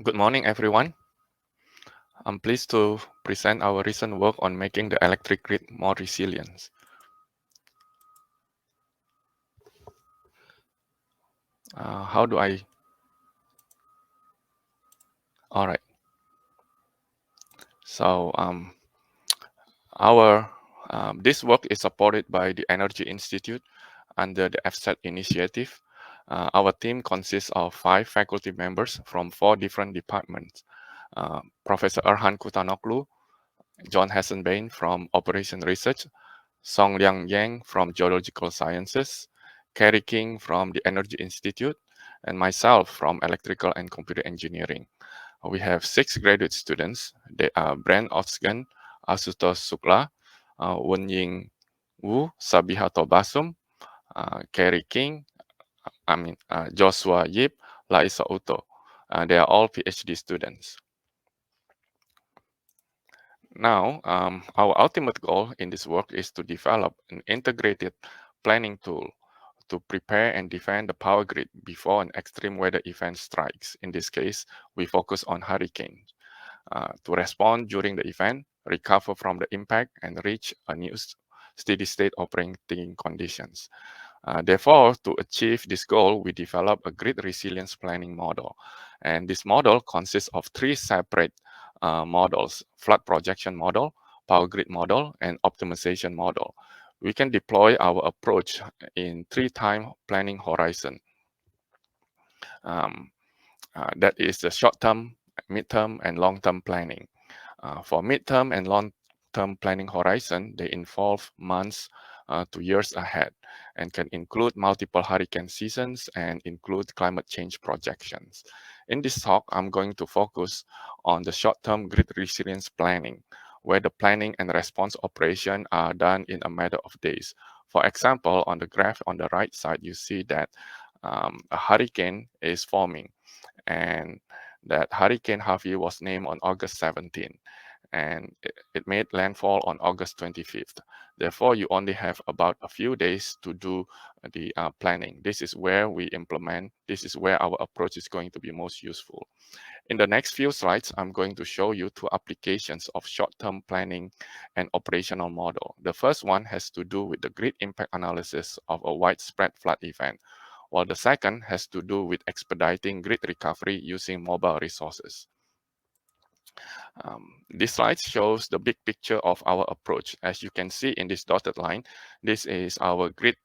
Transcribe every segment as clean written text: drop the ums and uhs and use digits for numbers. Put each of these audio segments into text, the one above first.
Good morning, everyone. I'm pleased to present our recent work on making the electric grid more resilient. How do I? All right. So our this work is supported by the Energy Institute under the FSET initiative. Our team consists of 5 faculty members from 4 different departments. Professor Erhan Kutanoglu, John Hassenbein from Operation Research, Song Liang Yang from Geological Sciences, Kerry King from the Energy Institute, and myself from Electrical and Computer Engineering. We have 6 graduate students. They are Brent Osgan, Asutosh Sukla, Wenying Wu, Sabiha Tobasum, Kerry King, Joshua Yip, Laisa Uto. They are all PhD students. Now, our ultimate goal in this work is to develop an integrated planning tool to prepare and defend the power grid before an extreme weather event strikes. In this case, we focus on hurricanes. To respond during the event, recover from the impact, and reach a new steady state operating conditions. Therefore, to achieve this goal, we develop a grid resilience planning model. And this model consists of 3 separate models: flood projection model, power grid model, and optimization model. We can deploy our approach in 3 time planning horizon. Um, that is the short-term, mid-term, and long-term planning. For mid-term and long-term planning horizon, they involve months to years ahead and can include multiple hurricane seasons and include climate change projections. In this talk, I'm going to focus on the short-term grid resilience planning, where the planning and response operation are done in a matter of days. For example, on the graph on the right side, you see that a hurricane is forming, and that Hurricane Harvey was named on August 17, and it made landfall on August 25th. Therefore, you only have about a few days to do the planning. This is where we implement, this is where our approach is going to be most useful. In the next few slides, I'm going to show you 2 applications of short-term planning and operational model. The first one has to do with the grid impact analysis of a widespread flood event, while the second has to do with expediting grid recovery using mobile resources. This slide shows the big picture of our approach. As you can see in this dotted line, this is our grid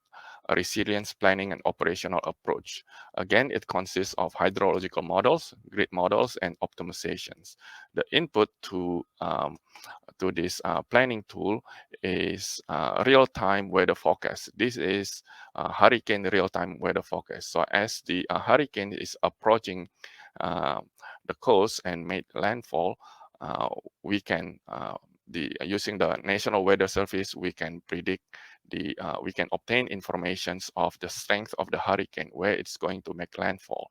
resilience planning and operational approach. Again, it consists of hydrological models, grid models, and optimizations. The input to this planning tool is real-time weather forecast. This is hurricane real-time weather forecast. So as the hurricane is approaching uh, the coast and made landfall, we can using the National Weather Service, we can predict we can obtain informations of the strength of the hurricane, where it's going to make landfall,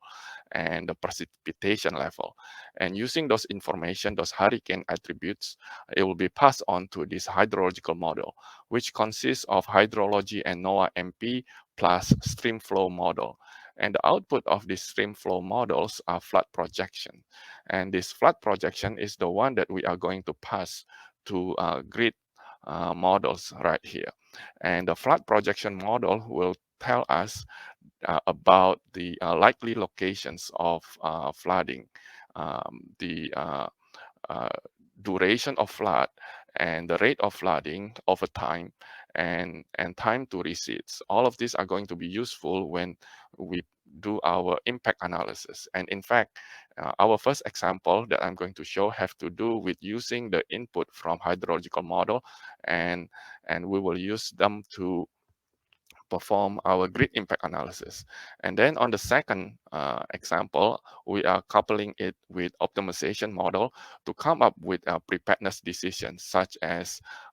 and the precipitation level. And using those information, those hurricane attributes, it will be passed on to this hydrological model, which consists of hydrology and NOAA MP plus stream flow model. And the output of these stream flow models are flood projection. And this flood projection is the one that we are going to pass to grid models right here. And the flood projection model will tell us about the likely locations of flooding, the uh, duration of flood, and the rate of flooding over time, and time to receipts. All of these are going to be useful when we do our impact analysis. And in fact, our first example that I'm going to show have to do with using the input from hydrological model, and we will use them to perform our grid impact analysis. And then on the second example, we are coupling it with optimization model to come up with preparedness decisions,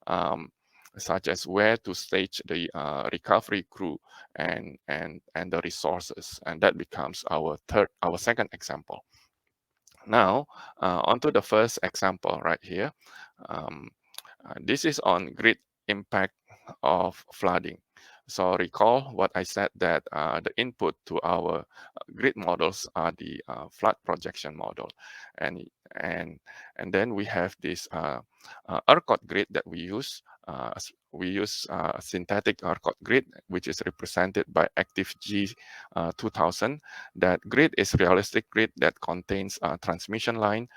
um, such as where to stage the recovery crew and the resources. And that becomes our second example. Now, onto the first example right here. This is on grid impact of flooding. So recall what I said, that the input to our grid models are the flood projection model, and and and then we have this ERCOT grid that we use. We use synthetic ERCOT grid, which is represented by active G 2000. That grid is realistic grid that contains transmission line,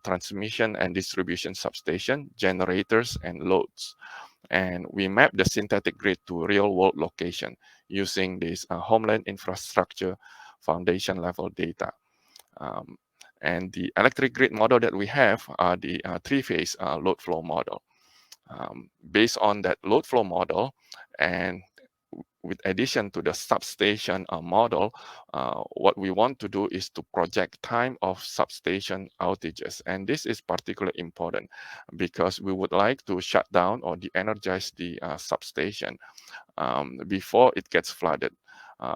transmission and distribution substation, generators, and loads. And we map the synthetic grid to real-world location using this homeland infrastructure foundation level data. Um, and the electric grid model that we have are the three-phase load flow model. Based on that load flow model, and with addition to the substation model, what we want to do is to project time of substation outages. And this is particularly important because we would like to shut down or de-energize the substation before it gets flooded.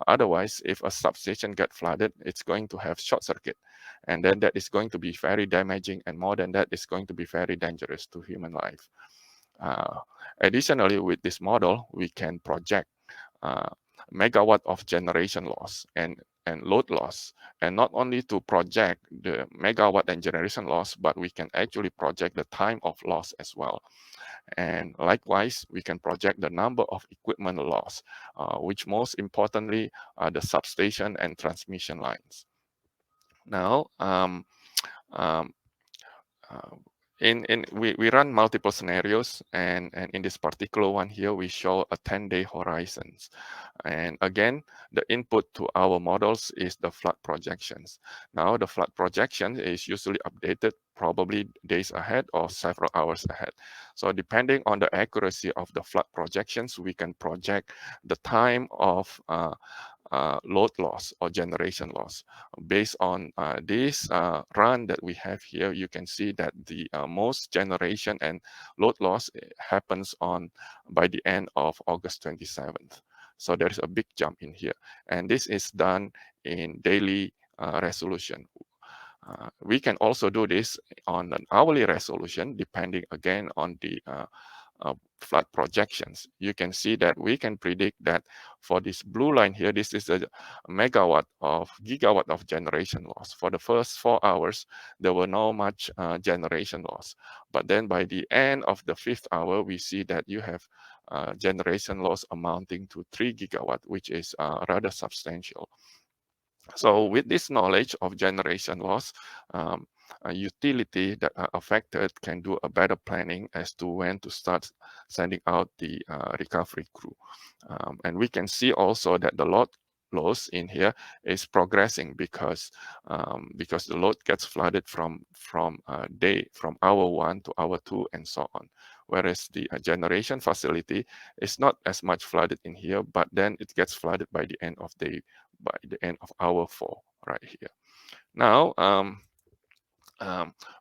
Otherwise, if a substation gets flooded, it's going to have short circuit. And then that is going to be very damaging, and more than that, it's going to be very dangerous to human life. Additionally, with this model, we can project megawatt of generation loss and load loss. And not only to project the megawatt and generation loss, but we can actually project the time of loss as well. And likewise, we can project the number of equipment loss, which most importantly are the substation and transmission lines. Now, um, uh, we run multiple scenarios, and in this particular one here, we show a 10-day horizons. And again, the input to our models is the flood projections. Now, the flood projection is usually updated probably days ahead or several hours ahead. So depending on the accuracy of the flood projections, we can project the time of load loss or generation loss. Based on this run that we have here, you can see that the most generation and load loss happens by the end of August 27th. So there's a big jump in here. And this is done in daily resolution. We can also do this on an hourly resolution, depending again on the flood projections. You can see that we can predict that for this blue line here, this is a gigawatt of generation loss. For the first 4 hours, there were no much generation loss. But then by the end of the 5th hour, we see that you have generation loss amounting to 3 gigawatt, which is rather substantial. So with this knowledge of generation loss, a utility that are affected can do a better planning as to when to start sending out the recovery crew. And we can see also that the load loss in here is progressing because the load gets flooded from hour 1 to hour 2 and so on. Whereas the generation facility is not as much flooded in here, but then it gets flooded by the end of hour 4 right here. Now,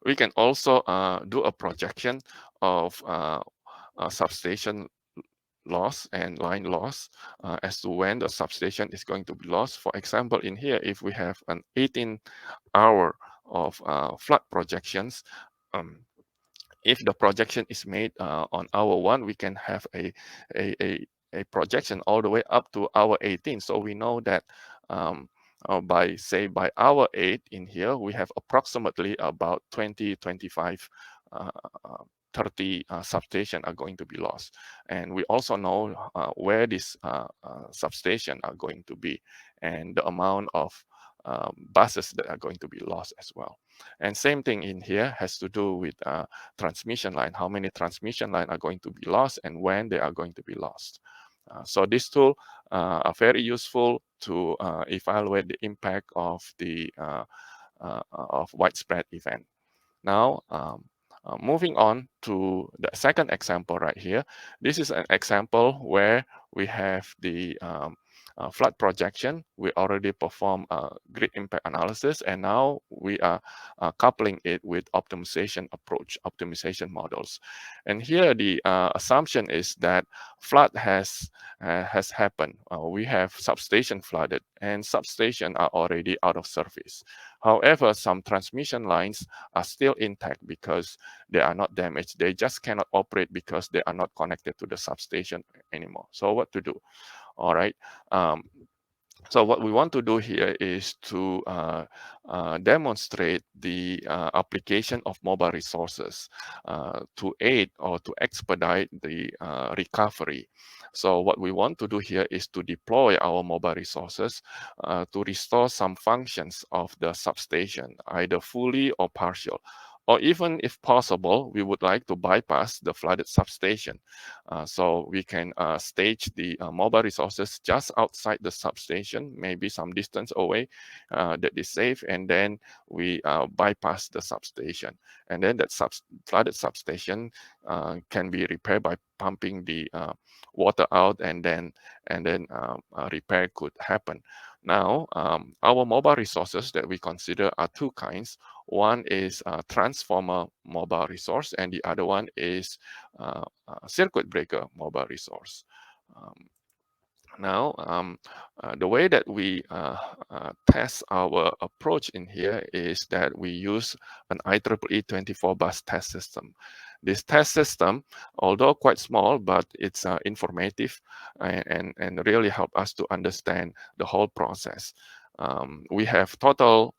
we can also do a projection of substation loss and line loss as to when the substation is going to be lost. For example, in here, if we have an 18-hour of flood projections, if the projection is made on hour 1, we can have a projection all the way up to hour 18. So we know that by hour 8 in here, we have approximately about 20, 25, 30 substation are going to be lost. And we also know where these substation are going to be and the amount of buses that are going to be lost as well. And same thing in here has to do with transmission line, how many transmission line are going to be lost and when they are going to be lost. So this tool are very useful to evaluate the impact of the of widespread event. Now, moving on to the second example right here. This is an example where we have the flood projection. We already performed grid impact analysis, and now we are coupling it with optimization approach, optimization models. And here the assumption is that flood has has happened. We have substation flooded, and substation are already out of service. However, some transmission lines are still intact because they are not damaged. They just cannot operate because they are not connected to the substation anymore. So what to do? All right. Um, so what we want to do here is to demonstrate the application of mobile resources to aid or to expedite the recovery. So what we want to do here is to deploy our mobile resources to restore some functions of the substation, either fully or partial. Or even if possible, we would like to bypass the flooded substation. So we can stage the mobile resources just outside the substation, maybe some distance away that is safe, and then we bypass the substation. And then that flooded substation can be repaired by pumping the water out, and then repair could happen. Now, our mobile resources that we consider are two kinds. One is transformer mobile resource, and the other one is circuit breaker mobile resource. Um, Now, the way that we test our approach in here is that we use an IEEE 24 bus test system. This test system, although quite small, but it's informative and really help us to understand the whole process. We have total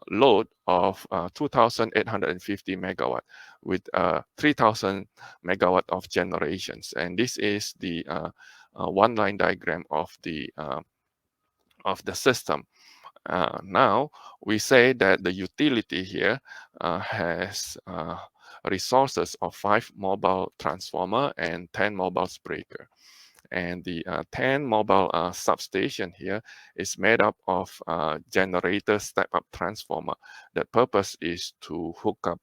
load of 2,850 megawatt with 3,000 megawatt of generations. And this is the one line diagram of the system. Now we say that the utility here has resources of 5 mobile transformer and 10 mobile breaker. And the 10 mobile substation here is made up of generator step-up transformer. The purpose is to hook up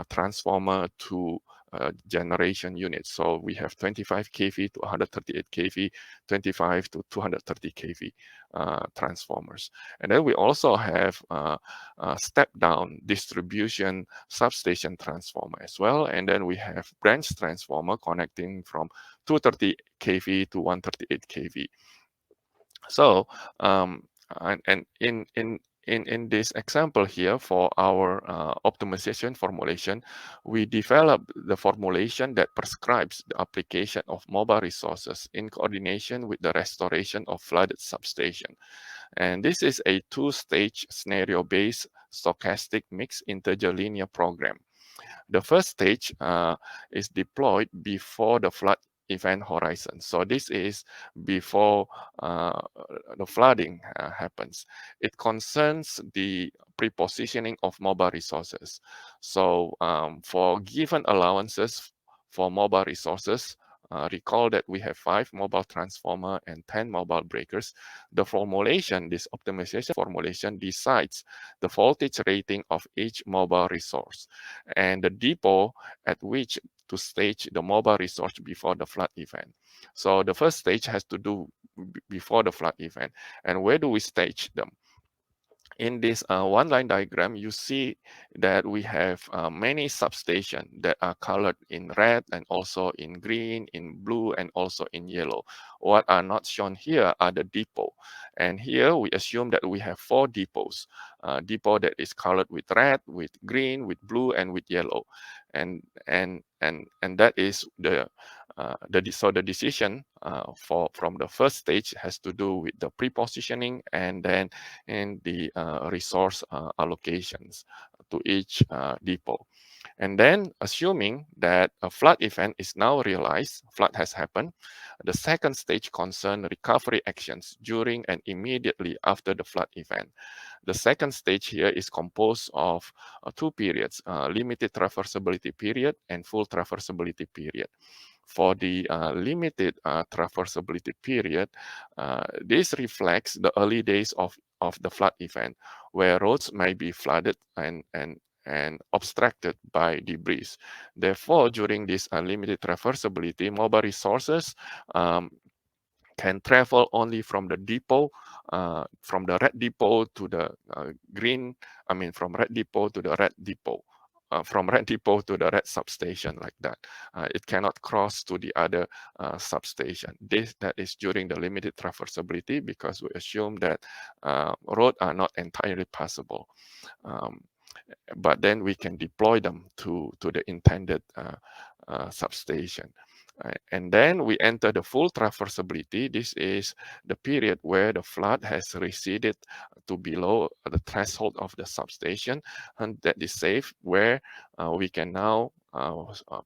transformer to generation units. So we have 25 kV to 138 kV, 25 to 230 kV transformers. And then we also have step-down distribution substation transformer as well. And then we have branch transformer connecting from 230 kV to 138 kV. So, and in this example here for our optimization formulation, we developed the formulation that prescribes the application of mobile resources in coordination with the restoration of flooded substation. And this is a two-stage scenario-based stochastic mixed integer linear program. The first stage is deployed before the flood event horizon. So this is before the flooding happens. It concerns the prepositioning of mobile resources. So for given allowances for mobile resources, recall that we have 5 mobile transformer and 10 mobile breakers. The formulation, this optimization formulation, decides the voltage rating of each mobile resource and the depot at which to stage the mobile resource before the flood event. So the first stage has to do before the flood event. And where do we stage them? In this one line diagram, you see that we have many substations that are colored in red and also in green, in blue, and also in yellow. What are not shown here are the depot. And here we assume that we have 4 depots. Depot that is colored with red, with green, with blue, and with yellow. And that is so the decision from the first stage has to do with the pre-positioning and then in the resource allocations to each depot. And then assuming that a flood event is now realized, flood has happened, the second stage concerns recovery actions during and immediately after the flood event. The second stage here is composed of 2 periods, limited traversability period and full traversability period. For the limited traversability period, this reflects the early days of the flood event, where roads may be flooded and obstructed by debris. Therefore, during this limited traversability, mobile resources can travel only from the depot, from the red depot to the green, from red depot to the red depot. from red depot to the red substation like that. It cannot cross to the other substation. That is during the limited traversability, because we assume that roads are not entirely passable. But then we can deploy them to the intended substation. And then we enter the full traversability. This is the period where the flood has receded to below the threshold of the substation, and that is safe, where we can now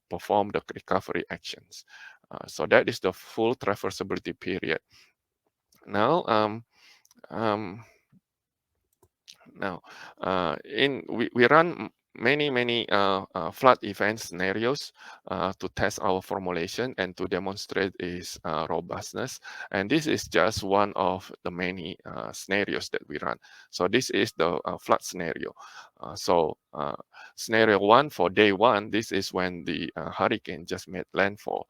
perform the recovery actions. So that is the full traversability period. Now, um, now, we run many flood event scenarios to test our formulation and to demonstrate its robustness. And this is just one of the many scenarios that we run. So this is the flood scenario. Scenario 1 for day 1, this is when the hurricane just made landfall.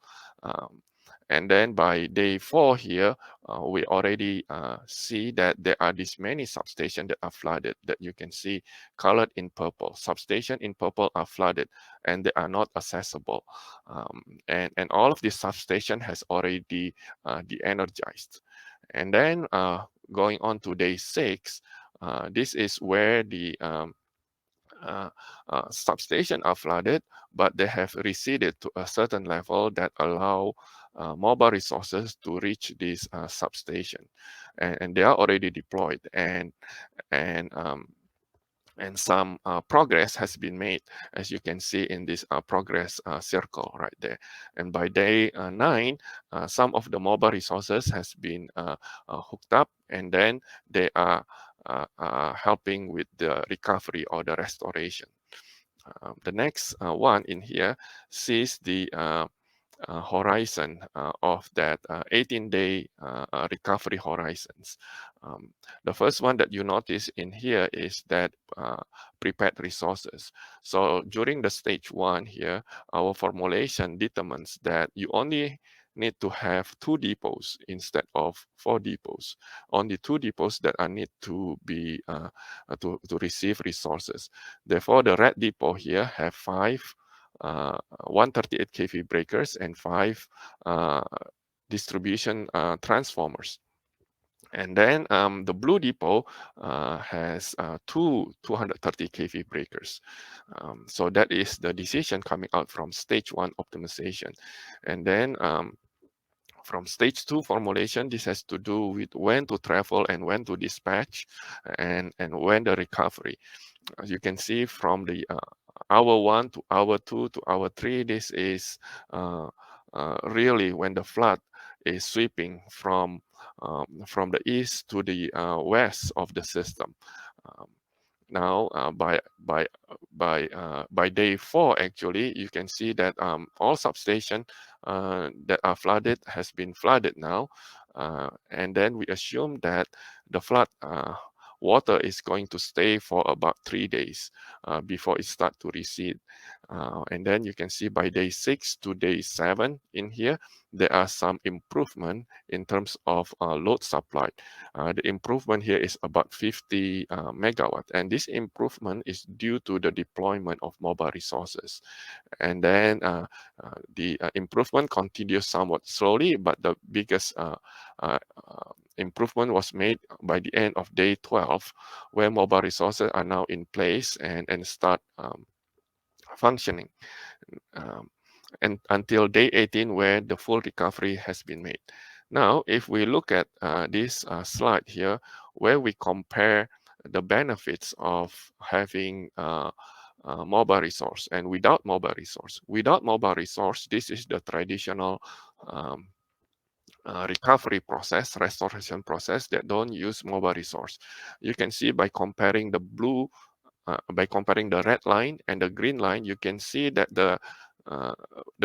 And then by day 4 here, we already see that there are these many substations that are flooded, that you can see colored in purple. Substations in purple are flooded and they are not accessible. And all of this substation has already de-energized. And then going on to day 6, this is where the substations are flooded, but they have receded to a certain level that allow mobile resources to reach this substation, and they are already deployed, and some progress has been made, as you can see in this progress circle right there. And by day 9, some of the mobile resources has been hooked up, and then they are helping with the recovery or the restoration. The next one in here sees the horizon of that 18-day recovery horizons. The first one that you notice in here is that prepared resources. So during the stage 1 here, our formulation determines that you only need to have 2 depots instead of 4 depots. Only 2 depots that are need to be to receive resources. Therefore, the red depot here have 5 138 kV breakers and 5 distribution transformers. And then the blue depot has 230 kV breakers. So that is the decision coming out from stage 1 optimization. And then from stage 2 formulation, this has to do with when to travel and when to dispatch, and when the recovery. As you can see from the hour 1 to hour 2 to hour 3, this is really when the flood is sweeping from the east to the west of the system. Now, by day 4, actually, you can see that all substations that are flooded has been flooded now, and then we assume that the flood water is going to stay for about 3 days before it starts to recede. And then you can see by day 6 to day 7 in here, there are some improvement in terms of load supply. The improvement here is about 50 megawatt, and this improvement is due to the deployment of mobile resources. And then the improvement continues somewhat slowly, but the biggest improvement was made by the end of day 12, where mobile resources are now in place and start functioning, and until day 18, where the full recovery has been made. Now, if we look at this slide here, where we compare the benefits of having mobile resource and without mobile resource. Without mobile resource, this is the traditional recovery process, restoration process that don't use mobile resource. You can see by comparing the blue, by comparing the red line and the green line, you can see that the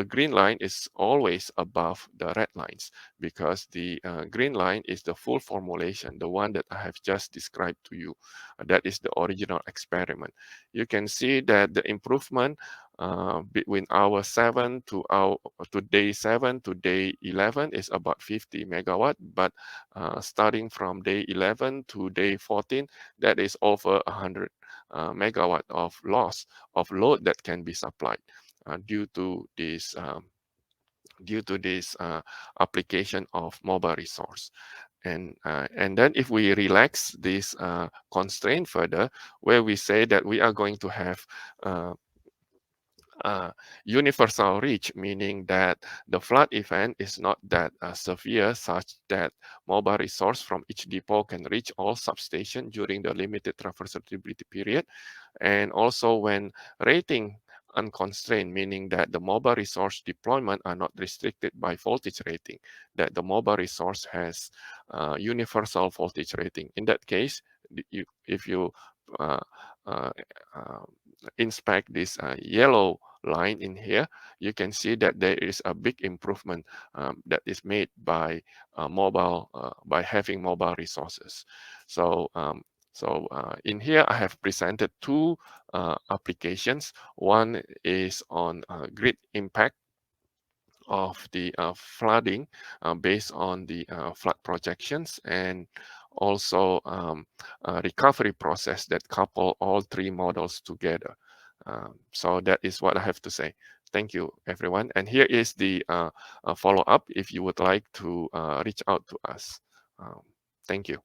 green line is always above the red lines, because the green line is the full formulation, the one that I have just described to you. That is the original experiment. You can see that the improvement between hour 7 to day 7 to day 11 is about 50 megawatt, but starting from day 11 to day 14, that is over 100 megawatt of loss of load that can be supplied due to this application of mobile resource. And then if we relax this constraint further, where we say that we are going to have uh, universal reach, meaning that the flood event is not that severe, such that mobile resource from each depot can reach all substation during the limited traversability period. And also when rating unconstrained, meaning that the mobile resource deployment are not restricted by voltage rating, that the mobile resource has universal voltage rating. In that case, if you uh, uh, uh, inspect this yellow line in here, you can see that there is a big improvement that is made by by having mobile resources. So in here, I have presented two applications. One is on grid impact of the flooding based on the flood projections, and also a recovery process that couple all three models together. So that is what I have to say. Thank you, everyone. And here is the follow-up if you would like to reach out to us. Um, Thank you.